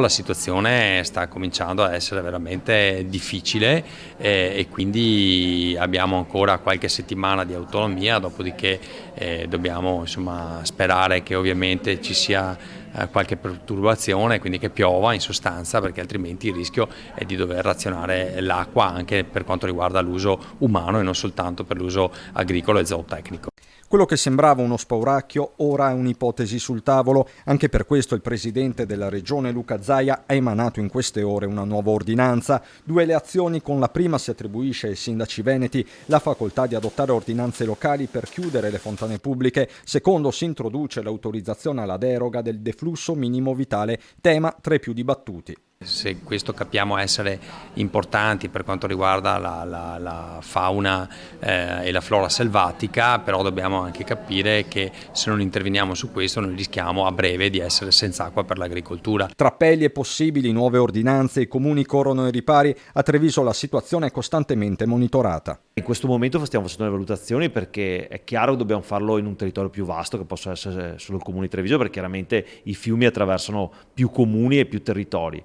La situazione sta cominciando a essere veramente difficile e quindi abbiamo ancora qualche settimana di autonomia, dopodiché dobbiamo insomma, sperare che ovviamente ci sia qualche perturbazione, quindi che piova in sostanza, perché altrimenti il rischio è di dover razionare l'acqua anche per quanto riguarda l'uso umano e non soltanto per l'uso agricolo e zootecnico. Quello che sembrava uno spauracchio ora è un'ipotesi sul tavolo. Anche per questo il presidente della regione Luca Zaia ha emanato in queste ore una nuova ordinanza. 2 le azioni: con la prima si attribuisce ai sindaci veneti la facoltà di adottare ordinanze locali per chiudere le fontane pubbliche. Secondo, si introduce l'autorizzazione alla deroga del deflusso minimo vitale, tema tra i più dibattuti. Se questo capiamo essere importanti per quanto riguarda la fauna e la flora selvatica, però dobbiamo anche capire che se non interveniamo su questo noi rischiamo a breve di essere senza acqua per l'agricoltura. Tra appelli e possibili nuove ordinanze, i comuni corrono ai ripari. A Treviso la situazione è costantemente monitorata. In questo momento stiamo facendo le valutazioni perché è chiaro che dobbiamo farlo in un territorio più vasto, che possa essere solo il comune di Treviso, perché chiaramente i fiumi attraversano più comuni e più territori.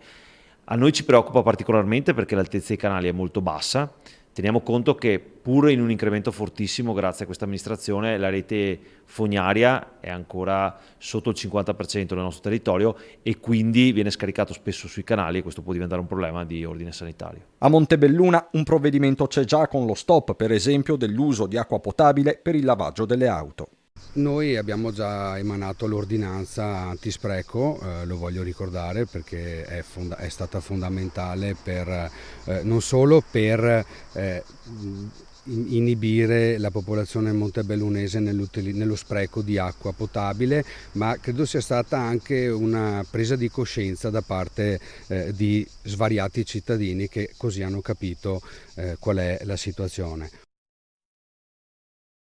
A noi ci preoccupa particolarmente perché l'altezza dei canali è molto bassa. Teniamo conto che pure in un incremento fortissimo, grazie a questa amministrazione, la rete fognaria è ancora sotto il 50% del nostro territorio e quindi viene scaricato spesso sui canali e questo può diventare un problema di ordine sanitario. A Montebelluna un provvedimento c'è già, con lo stop, per esempio, dell'uso di acqua potabile per il lavaggio delle auto. Noi abbiamo già emanato l'ordinanza antispreco, lo voglio ricordare perché è stata fondamentale non solo per inibire la popolazione montebellunese nello spreco di acqua potabile, ma credo sia stata anche una presa di coscienza da parte di svariati cittadini che così hanno capito qual è la situazione.